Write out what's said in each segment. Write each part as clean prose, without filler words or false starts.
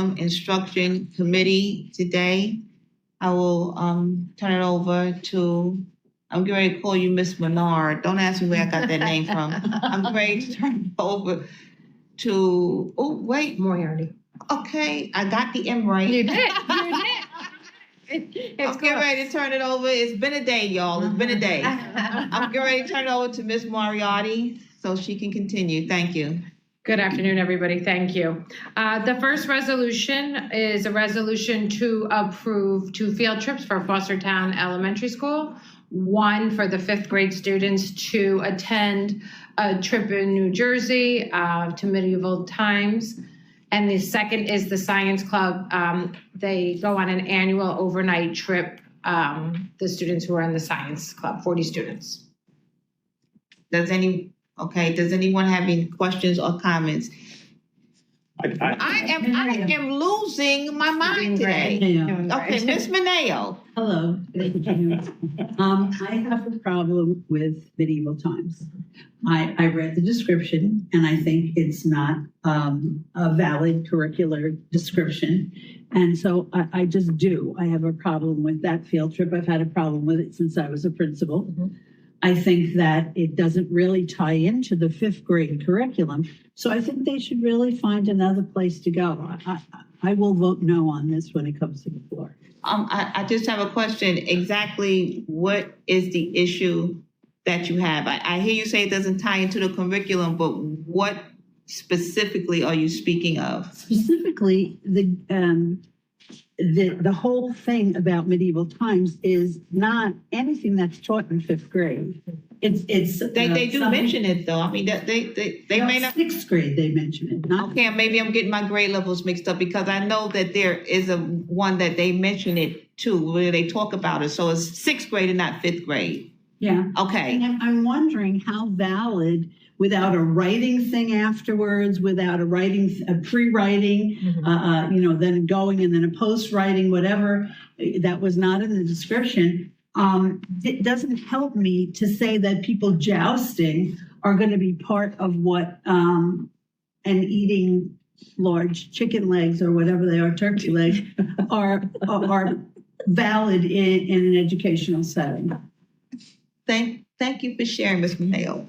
Instruction Committee today. I will turn it over to, I'm getting ready to call you Miss Menard. Don't ask me where I got that name from. I'm getting ready to turn it over to, oh, wait. Moriarty. Okay, I got the M right. You did. You did. I'm getting ready to turn it over. It's been a day, y'all. It's been a day. I'm getting ready to turn it over to Miss Moriarty so she can continue. Thank you. Good afternoon, everybody. Thank you. The first resolution is a resolution to approve 2 field trips for Fostertown Elementary School. One for the 5th grade students to attend a trip in New Jersey to medieval times. And the second is the Science Club. They go on an annual overnight trip, the students who are in the Science Club, 40 students. Does anyone have any questions or comments? I am losing my mind today. Okay, Miss Mineo. Hello. I have a problem with medieval times. I read the description and I think it's not a valid curricular description. And so I just do. I have a problem with that field trip. I've had a problem with it since I was a principal. Mm-hmm. I think that it doesn't really tie into the 5th grade curriculum. So I think they should really find another place to go. I will vote no on this when it comes to the floor. I just have a question. Exactly what is the issue that you have? I hear you say it doesn't tie into the curriculum, but what specifically are you speaking of? Specifically, the whole thing about medieval times is not anything that's taught in 5th grade. They do mention it though. I mean, they may not. 6th grade they mention it. Not okay, maybe I'm getting my grade levels mixed up because I know that there is a one that they mention it too, where they talk about it. So it's 6th grade and not 5th grade. Yeah. Okay. And I'm wondering how valid, without a writing thing afterwards, without a pre-writing, mm-hmm. Then going and then a post-writing, whatever, that was not in the description. It doesn't help me to say that people jousting are going to be part of what, and eating large chicken legs or whatever they are, turkey legs, are valid in an educational setting. Thank you for sharing, Ms. Mineo.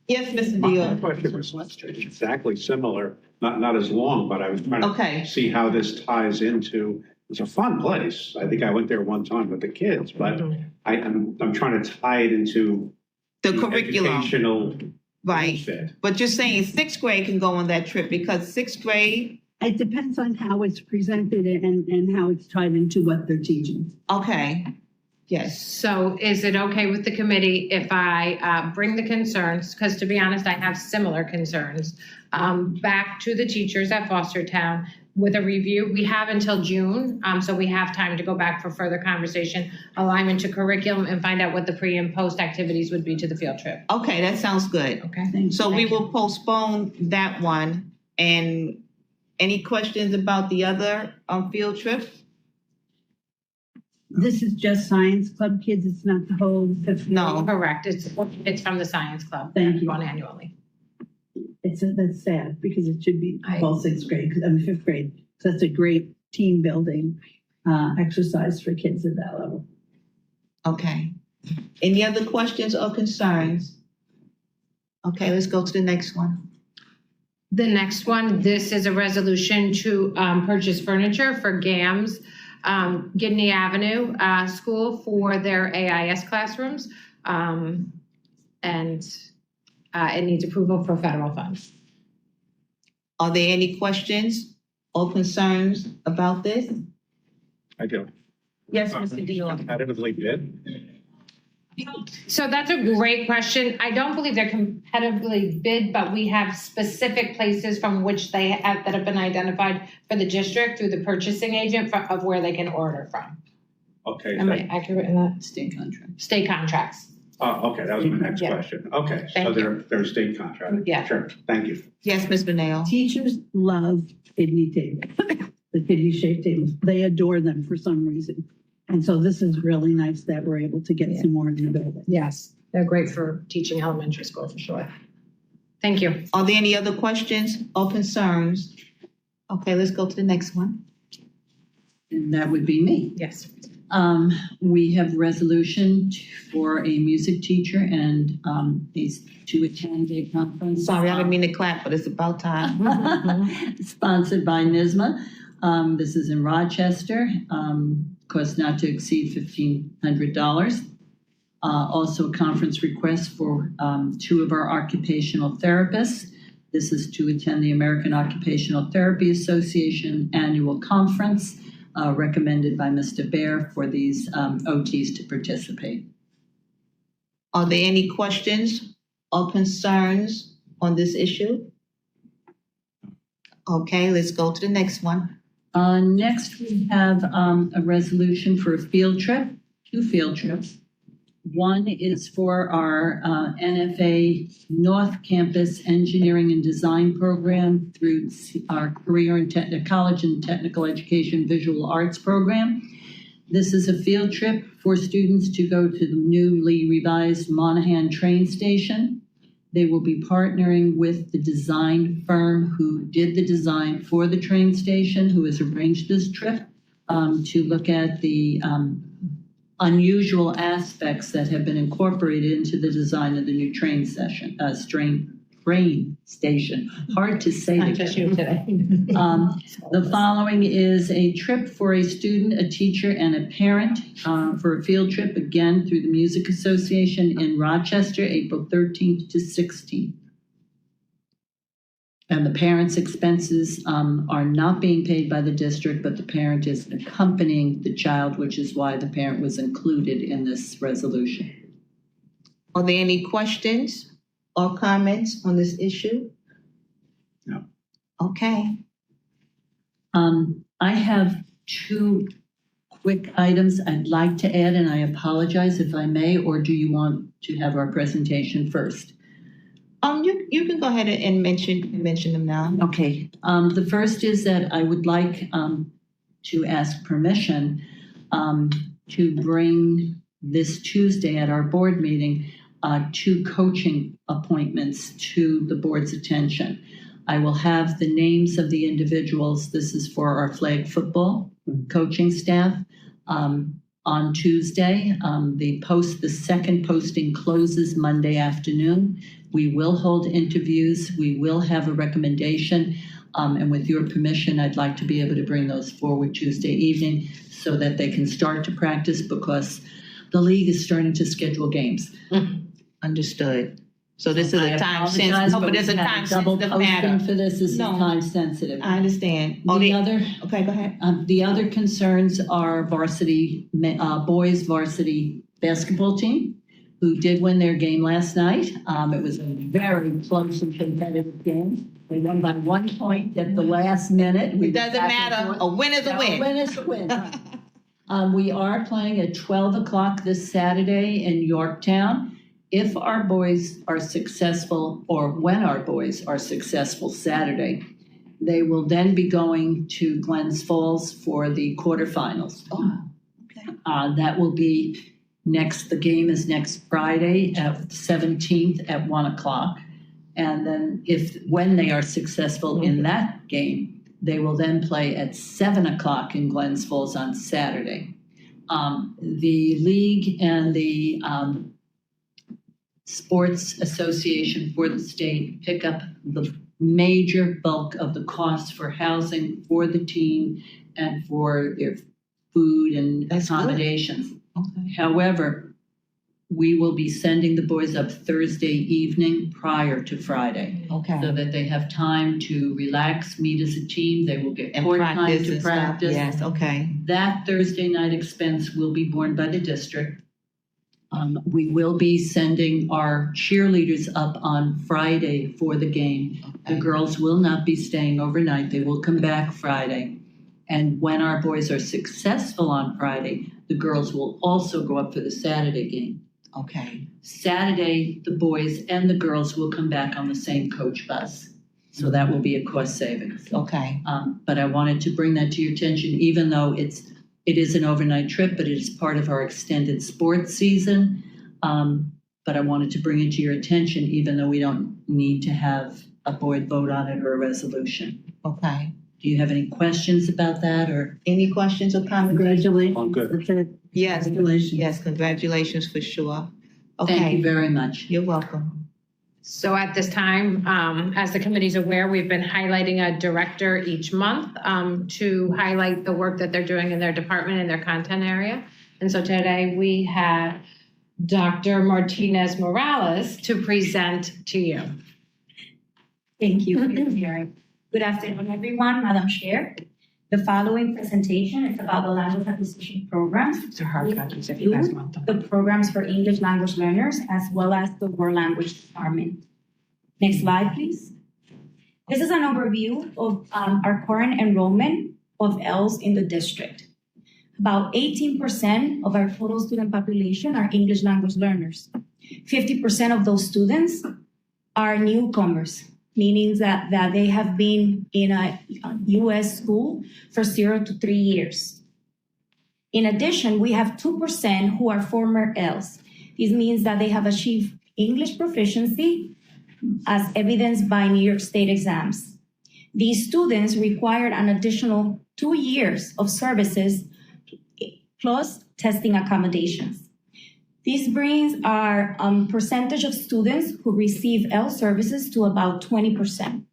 Yes, Mr. Dior. My question was exactly similar, not as long, but I was trying to see how this ties into. It's a fun place. I think I went there one time with the kids, but I'm trying to tie it into the curriculum. Educational right. Fit. But you're saying 6th grade can go on that trip because 6th grade. It depends on how it's presented and how it's tied into what they're teaching. Okay. Yes. So is it okay with the committee if I bring the concerns, because to be honest, I have similar concerns, back to the teachers at Fostertown with a review? We have until June, so we have time to go back for further conversation, alignment to curriculum, and find out what the pre and post activities would be to the field trip. Okay, that sounds good. Okay. So we will postpone that one. And any questions about the other field trip? This is just Science Club kids. It's not the whole 5th. No, correct. It's from the Science Club. Thank you. Going annually. That's sad because it should be all 6th grade. 5th grade. So that's a great team building exercise for kids at that level. Okay. Any other questions or concerns? Okay, let's go to the next one. The next one. This is a resolution to purchase furniture for GAMS. Gidney Avenue School for their AIS classrooms, and it needs approval for federal funds. Are there any questions or concerns about this? I do. Yes, Mr. Dior. Competitively bid? So that's a great question. I don't believe they're competitively bid, but we have specific places from which they have that have been identified for the district through the purchasing agent of where they can order from. Okay. Am I accurate in that? State contract. State contracts. Oh, okay. That was my next question. Okay. So they're state contract. Yeah. Sure. Thank you. Yes, Ms. Beneo. Teachers love kidney tables, the kidney shaped tables. They adore them for some reason. And so this is really nice that we're able to get some more in the building. Yes, they're great for teaching elementary school for sure. Thank you. Are there any other questions or concerns? Okay, let's go to the next one. And that would be me. Yes. We have resolution for a music teacher and is to attend a conference. Sorry, I didn't mean to clap, but it's about time. Sponsored by NISMA. This is in Rochester, cost not to exceed $1,500. Also a conference request for 2 of our occupational therapists. This is to attend the American Occupational Therapy Association annual conference, recommended by Mr. Bear for these OTs to participate. Are there any questions or concerns on this issue? Okay, let's go to the next one. Next, we have a resolution for a field trip, 2 field trips. One is for our NFA North Campus Engineering and Design Program through our Career and College and Technical Education Visual Arts Program. This is a field trip for students to go to the newly revised Monaghan train station. They will be partnering with the design firm who did the design for the train station, who has arranged this trip, to look at the unusual aspects that have been incorporated into the design of the new train station. Hard to say. Not just you today. The following is a trip for a student, a teacher, and a parent for a field trip, again, through the Music Association in Rochester, April 13th to 16th. And the parent's expenses are not being paid by the district, but the parent is accompanying the child, which is why the parent was included in this resolution. Are there any questions or comments on this issue? No. Okay. I have 2 quick items I'd like to add, and I apologize if I may, or do you want to have our presentation first? You can go ahead and mention them now. Okay. The first is that I would like to ask permission to bring this Tuesday at our board meeting 2 coaching appointments to the board's attention. I will have the names of the individuals. This is for our flag football coaching staff. On Tuesday, the second posting closes Monday afternoon. We will hold interviews. We will have a recommendation. And with your permission, I'd like to be able to bring those forward Tuesday evening so that they can start to practice, because the league is starting to schedule games. Understood. So this is a time sensitive. sensitive. But it's a time sensitive matter. For this is time sensitive. I understand. Okay, go ahead. The other concerns are varsity boys varsity basketball team, who did win their game last night. It was a very close and competitive game. They won by 1 point at the last minute. It doesn't matter. A win is a win. A win is a win. We are playing at 12 o'clock this Saturday in Yorktown. If our boys are successful, or when our boys are successful Saturday, they will then be going to Glens Falls for the quarterfinals. Oh, okay. That will be the game is next Friday, 17th at 1 o'clock. And then when they are successful in that game, they will then play at 7 o'clock in Glens Falls on Saturday. The league and the Sports Association for the state pick up the major bulk of the costs for housing for the team and for their food and accommodations. Okay. However, we will be sending the boys up Thursday evening prior to Friday, Okay. so that they have time to relax, meet as a team. They will get And more time practice to and stuff. practice. Yes, okay. That Thursday night expense will be borne by the district. We will be sending our cheerleaders up on Friday for the game. The girls will not be staying overnight. They will come back Friday. And when our boys are successful on Friday, the girls will also go up for the Saturday game. Okay. Saturday, the boys and the girls will come back on the same coach bus. So that will be a cost savings. Okay. But I wanted to bring that to your attention, even though it is an overnight trip, but it is part of our extended sports season. But I wanted to bring it to your attention, even though we don't need to have a board vote on it or a resolution. Okay. Do you have any questions about that or? Any questions or comments? Congratulations. All good. That's it. Yes, Congratulations. yes, congratulations for sure. Thank you Okay, very much. you're welcome. So at this time, as the committee's aware, we've been highlighting a director each month to highlight the work that they're doing in their department and their content area. And so today we have Dr. Martinez Morales to present to you. Thank you for your hearing. Good afternoon, everyone, Madam Chair. The following presentation is about the language acquisition programs. They're hard copies if you guys want them. The programs for English language learners, as well as the world language department. Next slide, please. This is an overview of our current enrollment of ELs in the district. About 18% of our total student population are English language learners. 50% of those students are newcomers, meaning that they have been in a U.S. school for 0 to 3 years. In addition, we have 2% who are former ELs. This means that they have achieved English proficiency as evidenced by New York State exams. These students required an additional 2 years of services plus testing accommodations. This brings our percentage of students who receive EL services to about 20%.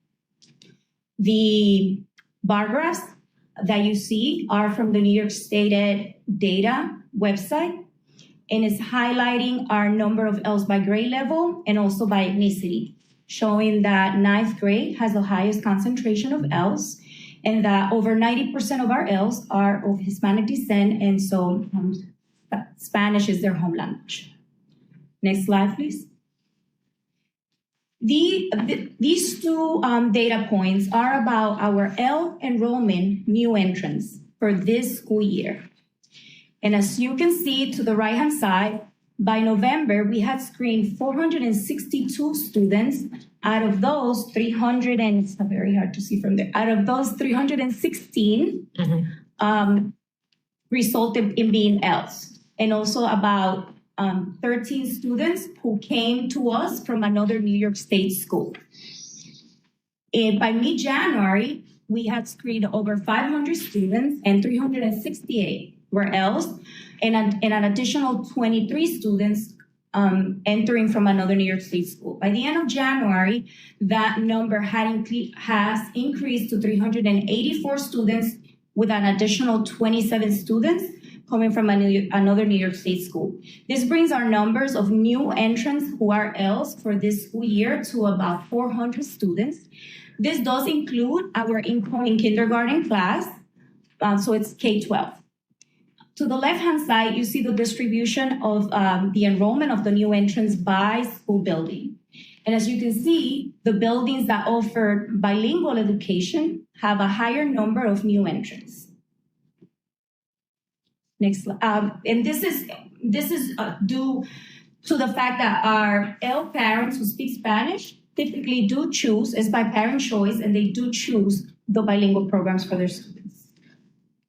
The bar graphs that you see are from the New York State Ed data website, and it's highlighting our number of ELs by grade level and also by ethnicity, showing that 9th grade has the highest concentration of ELs, and that over 90% of our ELs are of Hispanic descent, and so Spanish is their home language. Next slide, please. These two data points are about our EL enrollment new entrants for this school year. And as you can see to the right-hand side, by November, we had screened 462 students. Out of those, 300, and it's very hard to see from there, out of those 316 resulted in being ELs. And also about 13 students who came to us from another New York State school. And by mid-January, we had screened over 500 students and 368 were ELs, and an additional 23 students entering from another New York State school. By the end of January, that number has increased to 384 students with an additional 27 students coming from another New York State school. This brings our numbers of new entrants who are ELs for this school year to about 400 students. This does include our incoming kindergarten class, so it's K-12. To the left-hand side, you see the distribution of the enrollment of the new entrants by school building. And as you can see, the buildings that offer bilingual education have a higher number of new entrants. Next slide. And this is due to the fact that our EL parents who speak Spanish typically do choose, it's by parent choice, and they do choose the bilingual programs for their students.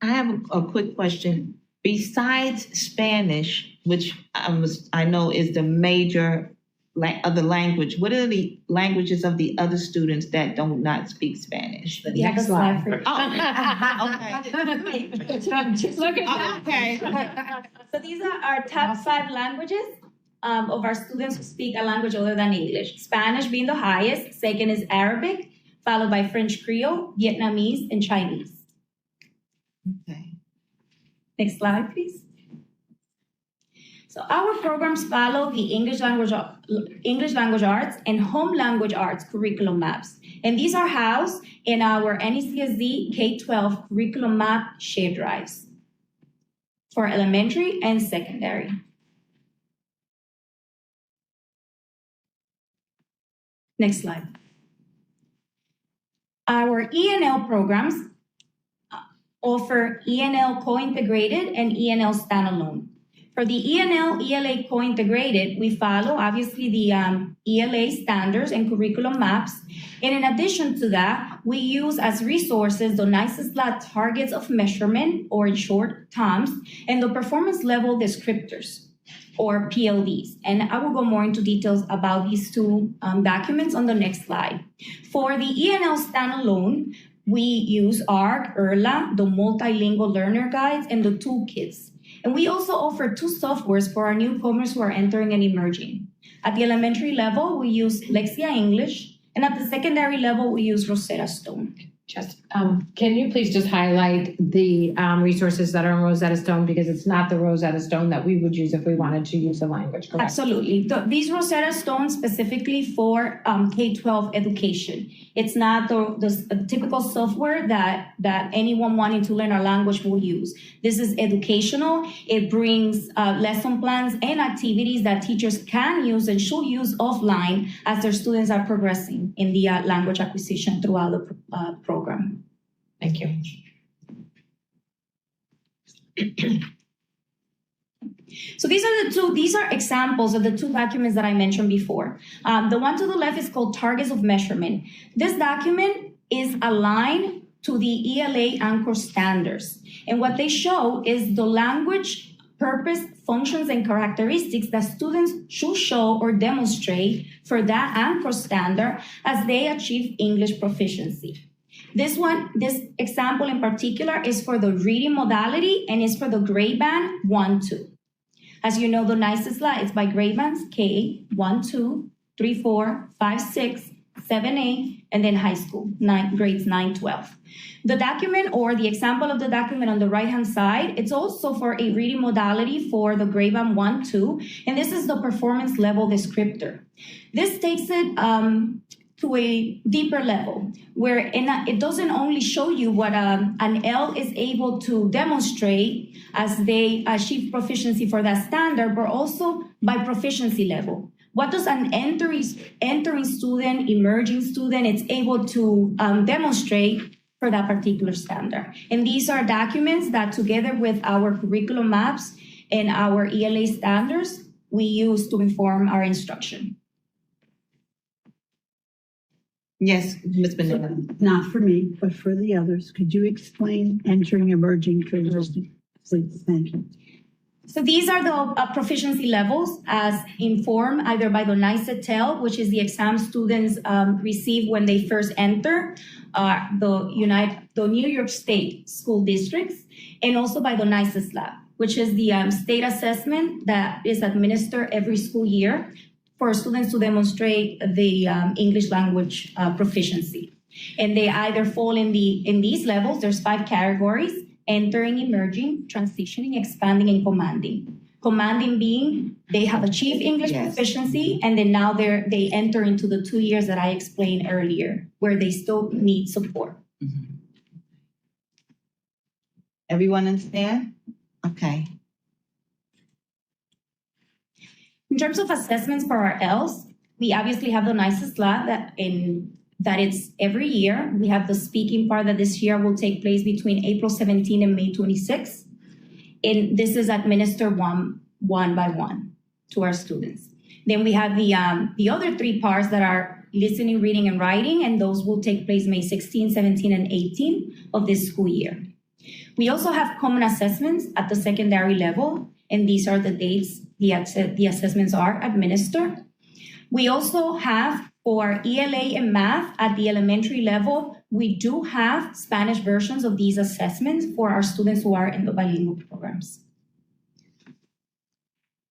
I have a quick question. Besides Spanish, which I know is the major other language, what are the languages of the other students that do not speak Spanish? You have a slide for Okay. Look at that. Okay. So these are our top 5 languages of our students who speak a language other than English. Spanish being the highest, second is Arabic, followed by French Creole, Vietnamese, and Chinese. Okay. Next slide, please. So our programs follow the English language arts and home language arts curriculum maps. And these are housed in our NECSD K-12 curriculum map shared drives for elementary and secondary. Next slide. Our ENL programs offer ENL co-integrated and ENL standalone. For the ENL ELA co-integrated, we follow obviously the ELA standards and curriculum maps. And in addition to that, we use as resources the NYSESLA targets of measurement, or in short, TOMS, and the performance level descriptors, or PLDs. And I will go more into details about these two documents on the next slide. For the ENL standalone, We use ARC, ERLA, the multilingual learner guides, and the toolkits. And we also offer 2 softwares for our newcomers who are entering and emerging. At the elementary level, we use Lexia English, and at the secondary level, we use Rosetta Stone. Just, can you please just highlight the resources that are in Rosetta Stone, because it's not the Rosetta Stone that we would use if we wanted to use the language, correct? Absolutely. These Rosetta Stones specifically for K-12 education. It's not the typical software that anyone wanting to learn a language will use. This is educational. It brings lesson plans and activities that teachers can use and should use offline as their students are progressing in the language acquisition throughout the program. Thank you. So these are examples of the 2 documents that I mentioned before. The one to the left is called Targets of Measurement. This document is aligned to the ELA anchor standards. And what they show is the language, purpose, functions, and characteristics that students should show or demonstrate for that anchor standard as they achieve English proficiency. This example in particular is for the reading modality and is for the grade band 1-2. As you know, the NICESLA is by grade bands K, 1, 2, 3, 4, 5, 6, 7, 8, and then high school, grades 9, 12. The document or the example of the document on the right-hand side, it's also for a reading modality for the grade band 1, 2, and this is the performance level descriptor. This takes it to a deeper level, where it doesn't only show you what an L is able to demonstrate as they achieve proficiency for that standard, but also by proficiency level. What does an entering student, emerging student, it's able to demonstrate for that particular standard? And these are documents that together with our curriculum maps and our ELA standards, we use to inform our instruction. Yes, Ms. Benita. Not for me, but for the others. Could you explain entering, emerging, transitioning? Please, thank you. So these are the proficiency levels as informed either by the NICETEL, which is the exam students receive when they first enter the New York State school districts, and also by the NICESLAB, which is the state assessment that is administered every school year for students to demonstrate the English language proficiency. And they either fall in these levels. There's 5 categories: entering, emerging, transitioning, expanding, and commanding. Commanding being they have achieved English proficiency, and then now they enter into the 2 years that I explained earlier, where they still need support. Mm-hmm. Everyone understand? Okay. In terms of assessments for our Ls, we obviously have the NICESLA that it's every year. We have the speaking part that this year will take place between April 17 and May 26. And this is administered one by one to our students. Then we have the other 3 parts that are listening, reading, and writing, and those will take place May 16, 17, and 18 of this school year. We also have common assessments at the secondary level, and these are the dates the assessments are administered. We also have for ELA and math at the elementary level, we do have Spanish versions of these assessments for our students who are in the bilingual programs.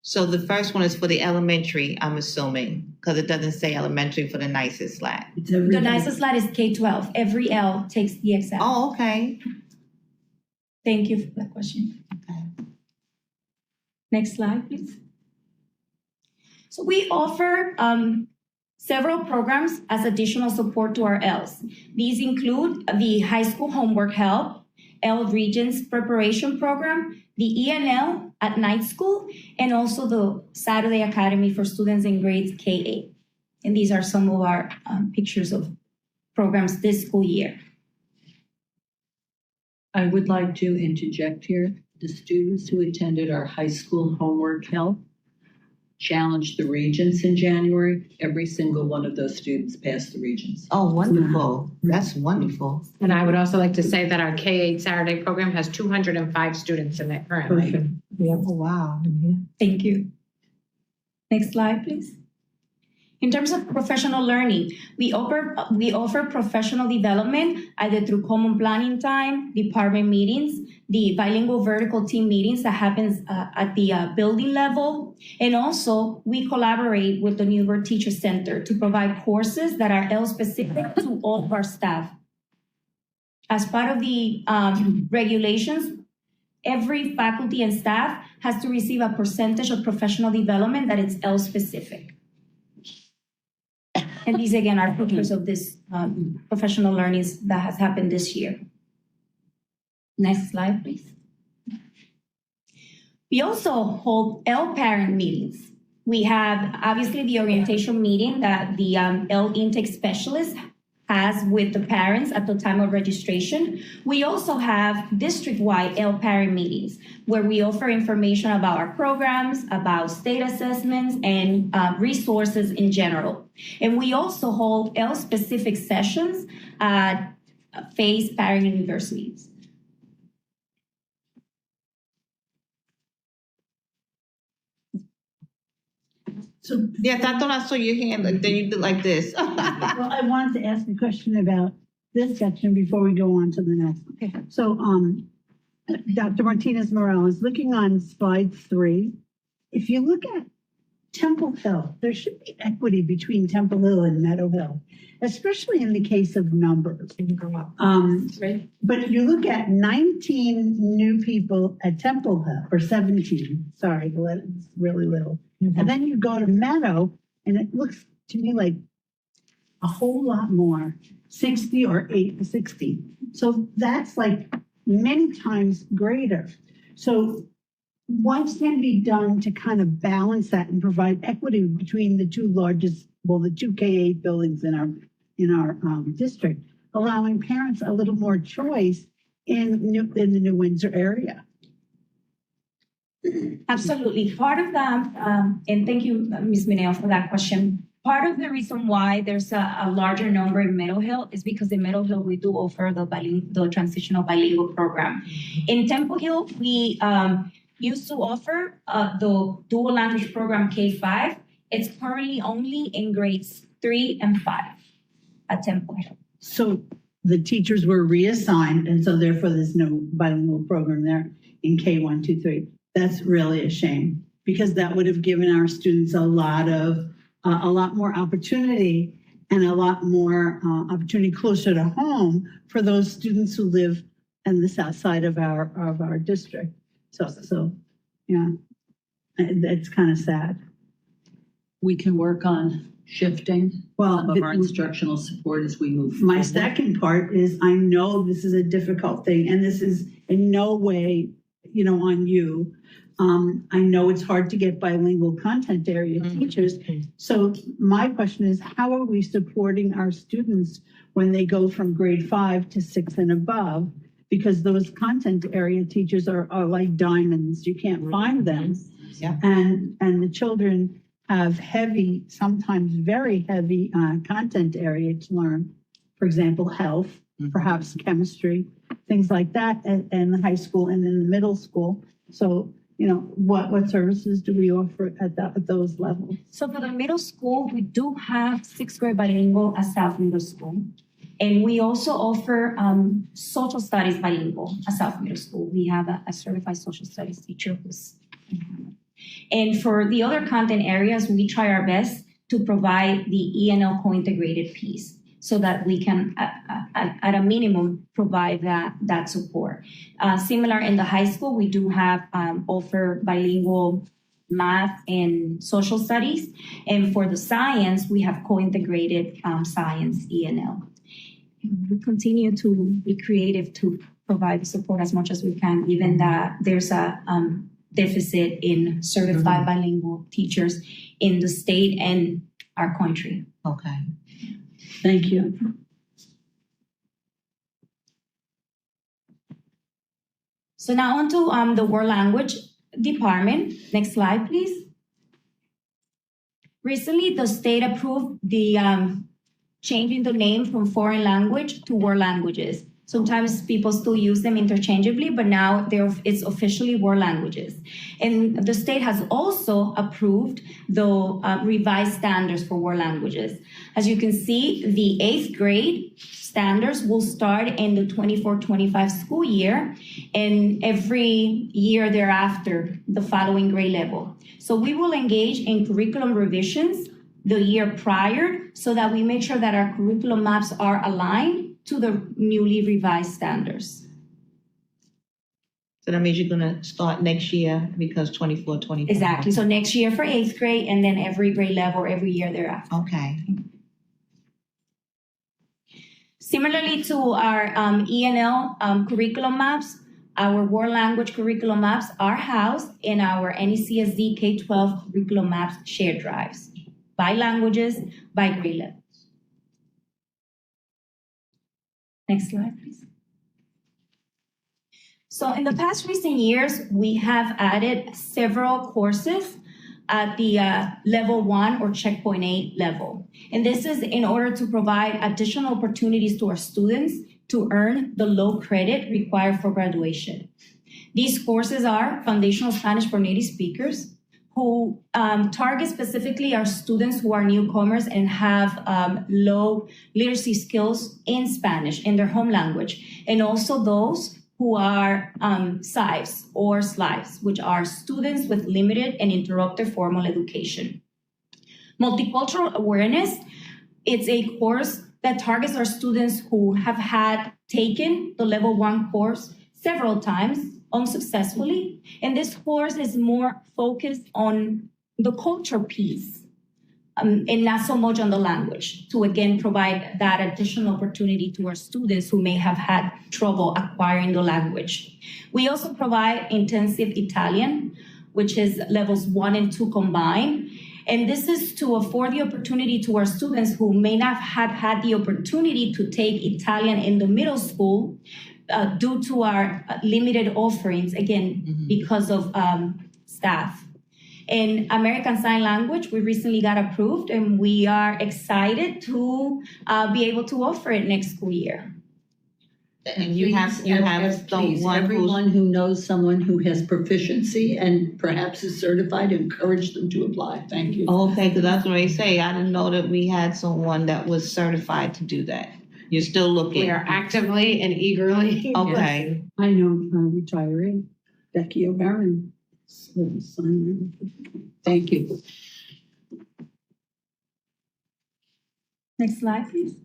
So the first one is for the elementary, I'm assuming, because it doesn't say elementary for the NICESLAT. The NICESLAT is K-12. Every L takes the exam. Oh, okay. Thank you for that question. Okay. Next slide, please. So we offer several programs as additional support to our Ls. These include the high school homework help, L Regents preparation program, the ENL at night school, and also the Saturday Academy for students in grades K-8. And these are some of our pictures of programs this school year. I would like to interject here. The students who attended our high school homework help challenged the Regents in January. Every single one of those students passed the Regents. Oh, wonderful. That's wonderful. And I would also like to say that our K-8 Saturday program has 205 students in it currently. Perfect. Yeah. Oh, wow. Thank you. Next slide, please. In terms of professional learning, we offer professional development either through common planning time, department meetings, the bilingual vertical team meetings that happens at the building level. And also, we collaborate with the Newburgh Teacher Center to provide courses that are L-specific to all of our staff. As part of the regulations, every faculty and staff has to receive a percentage of professional development that is L-specific. And these, again, are pictures of this professional learnings that has happened this year. Next slide, please. We also hold L-parent meetings. We have, obviously, the orientation meeting that the L-intake specialist has with the parents at the time of registration. We also have district-wide L-parent meetings where we offer information about our programs, about state assessments, and resources in general. And we also hold L-specific sessions at FACE parent universities. So, Yes, I thought I saw your hand, then you did like this. well, I wanted to ask a question about this section before we go on to the next. Okay. So, Dr. Martinez Morales, looking on slide 3, if you look at Temple Hill, there should be equity between Temple Hill and Meadow Hill, especially in the case of numbers. But you look at 19 new people at Temple Hill, or 17, sorry, it's really little. And then you go to Meadow, and it looks to me like a whole lot more, 60 or 60. So that's like many times greater. So what can be done to kind of balance that and provide equity between the two largest, well, the two K-8 buildings in our district, allowing parents a little more choice in the New Windsor area? Absolutely. Part of that, and thank you, Ms. Mineo, for that question. Part of the reason why there's a larger number in Meadow Hill is because in Meadow Hill, we do offer the transitional bilingual program. In Temple Hill, we used to offer the dual language program K-5. It's currently only in grades 3 and 5 at Temple Hill. So the teachers were reassigned, and so therefore there's no bilingual program there in K1, 2, 3. That's really a shame, because that would have given our students a lot more opportunity and a lot more opportunity closer to home for those students who live in the south side of our district. So yeah, it's kind of sad. We can work on shifting some of our instructional support as we move forward. My second part is, I know this is a difficult thing, and this is in no way, on you. I know it's hard to get bilingual content area teachers. So my question is, how are we supporting our students when they go from grade 5 to 6 and above? Because those content area teachers are like diamonds. You can't find them. Yeah. And the children have heavy, sometimes very heavy content area to learn. For example, health, perhaps chemistry, things like that in the high school and in the middle school. So, what services do we offer at those levels? So for the middle school, we do have 6th grade bilingual at South Middle School. And we also offer social studies bilingual at South Middle School. We have a certified social studies teacher and for the other content areas, we try our best to provide the ENL co-integrated piece so that we can, at a minimum, provide that support. Similar in the high school, we do have offer bilingual math and social studies. And for the science, we have co-integrated science ENL. We continue to be creative to provide support as much as we can, even that there's a deficit in certified bilingual teachers in the state and our country. Okay. Thank you. So now on to the world language department. Next slide, please. Recently, the state approved the changing the name from foreign language to world languages. Sometimes people still use them interchangeably, but now it's officially world languages. And the state has also approved the revised standards for world languages. As you can see, the 8th grade standards will start in the 24-25 school year, and every year thereafter, the following grade level. So we will engage in curriculum revisions the year prior so that we make sure that our curriculum maps are aligned to the newly revised standards. So that means you're gonna start next year because 24, 25. Exactly. So next year for 8th grade, and then every grade level every year thereafter. Okay. Similarly to our E&L curriculum maps, our world language curriculum maps are housed in our NECSD K-12 curriculum maps shared drives by languages, by grade levels. Next slide, please. So in the past recent years, we have added several courses at the level 1 or checkpoint 8 level. And this is in order to provide additional opportunities to our students to earn the low credit required for graduation. These courses are Foundational Spanish for Native Speakers, who target specifically our students who are newcomers and have low literacy skills in Spanish, in their home language, and also those who are SIVEs or SLIVEs, which are students with limited and interrupted formal education. Multicultural Awareness, it's a course that targets our students who have taken the level 1 course several times unsuccessfully. And this course is more focused on the culture piece and not so much on the language, to again provide that additional opportunity to our students who may have had trouble acquiring the language. We also provide intensive Italian, which is levels 1 and 2 combined. And this is to afford the opportunity to our students who may not have had the opportunity to take Italian in the middle school due to our limited offerings, again, because of staff. In American Sign Language, we recently got approved, and we are excited to be able to offer it next school year. And you have someone everyone who knows someone who has proficiency and perhaps is certified, encourage them to apply. Thank you. Okay, because I was going to say, I didn't know that we had someone that was certified to do that. You're still looking. We are actively and eagerly. Okay. I know retiree Becky O'Barron. Thank you. Next slide, please.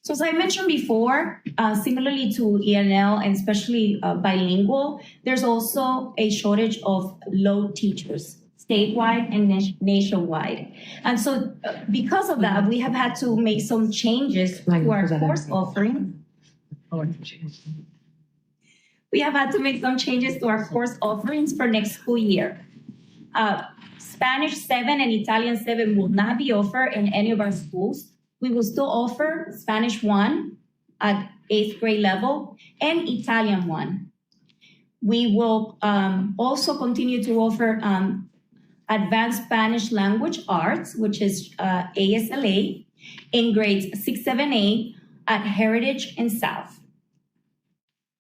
So as I mentioned before, similarly to ENL and especially bilingual, there's also a shortage of low teachers, statewide and nationwide. And so because of that, we have had to make some changes to our course offering. We have had to make some changes to our course offerings for next school year. Spanish 7 and Italian 7 will not be offered in any of our schools. We will still offer Spanish 1 at 8th grade level and Italian 1. We will also continue to offer Advanced Spanish Language Arts, which is ASLA, in grades 6, 7, 8 at Heritage and South.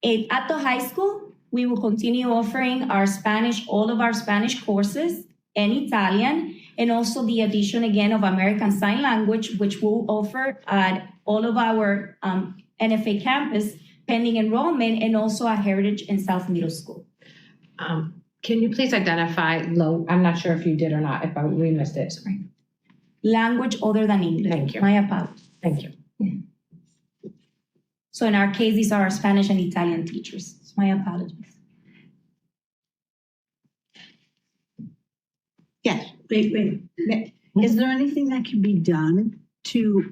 At the high school, we will continue offering all of our Spanish courses and Italian, and also the addition again of American Sign Language, which we'll offer at all of our NFA campus pending enrollment, and also at Heritage and South Middle School. Can you please identify low? I'm not sure if you did or not, if we missed it. Sorry. Language other than English. Thank you. My apologies. Thank you. Yeah. So in our case, these are our Spanish and Italian teachers. So my apologies. Yes. Wait. Is there anything that can be done to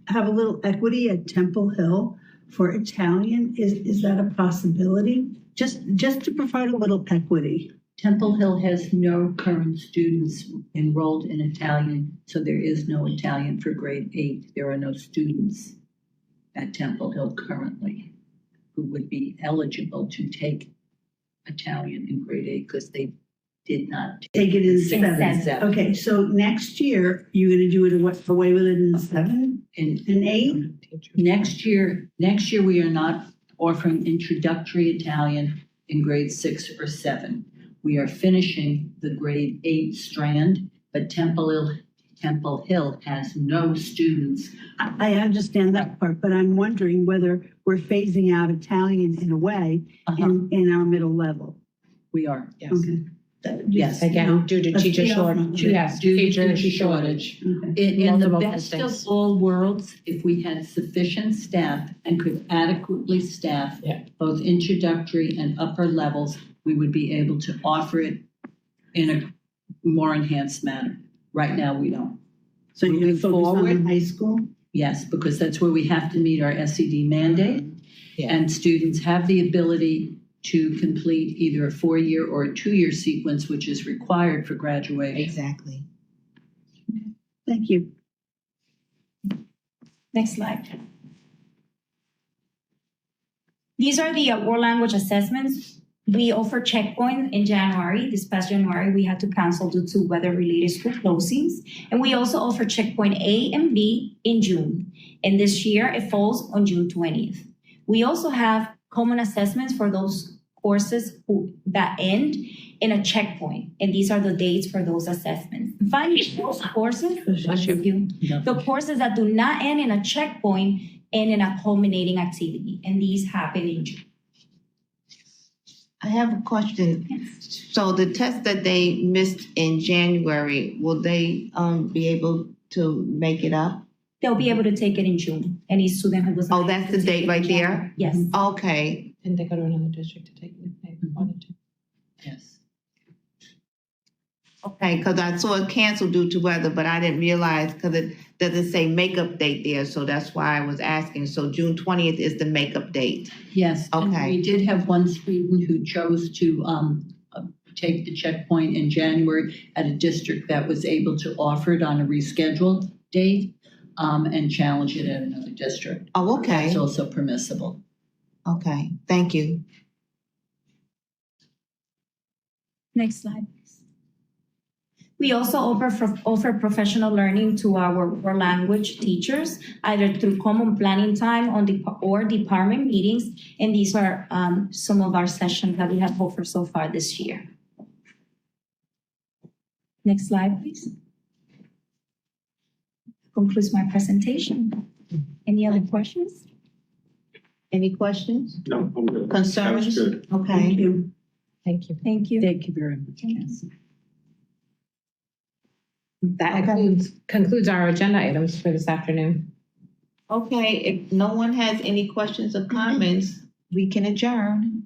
have a little equity at Temple Hill for Italian? Is that a possibility? Just to provide a little equity. Temple Hill has no current students enrolled in Italian, so there is no Italian for grade 8. There are no students at Temple Hill currently who would be eligible to take Italian in grade 8 because they did not. Take it in seven. seven. Okay, so next year, you're gonna do it away with it in seven And and eight? next year, we are not offering introductory Italian in grade 6 or 7. We are finishing the grade 8 strand, but Temple Hill has no students. I understand that part, but I'm wondering whether we're phasing out Italian in a way in our middle level. We are. Yes. Okay. Yes. Again, due to Let's teacher stay off shortage. of it. Yes, Due to teacher teacher shortage. Okay. In the Multiple best things. of all worlds, if we had sufficient staff and could adequately staff Yeah. both introductory and upper levels, we would be able to offer it in a more enhanced manner. Right now, we don't. So you're gonna Moving focus on forward. the high school? Yes, because that's where we have to meet our SED mandate. Yeah. And students have the ability to complete either a 4-year or a 2-year sequence, which is required for graduation. Exactly. Thank you. Next slide. These are the world language assessments. We offered checkpoint in January. This past January, we had to cancel due to weather-related school closings. And we also offered checkpoint A and B in June. And this year, it falls on June 20th. We also have common assessments for those courses that end in a checkpoint. And these are the dates for those assessments. Finally, those courses, the courses that do not end in a checkpoint end in a culminating activity. And these happen in June. I have a question. So the test that they missed in January, will they be able to make it up? They'll be able to take it in June. Any student who was Oh, that's the date right there? Yes. Okay. And they go to another district to take it if they wanted to. Yes. Okay, because I saw it canceled due to weather, but I didn't realize because it doesn't say makeup date there, so that's why I was asking. So June 20th is the makeup date. Yes. And Okay. we did have one student who chose to take the checkpoint in January at a district that was able to offer it on a rescheduled date and challenge it at another district. Oh, okay. It's also permissible. Okay, thank you. Next slide, please. We also offer professional learning to our world language teachers, either through common planning time or department meetings. And these are some of our sessions that we have offered so far this year. Next slide, please. Concludes my presentation. Any other questions? Any questions? No, I'm good. Concerns? That's good. Thank Okay. you. Thank you. Thank you. Thank you very much, Jess. That Okay. concludes our agenda items for this afternoon. Okay, if no one has any questions or comments, we can adjourn.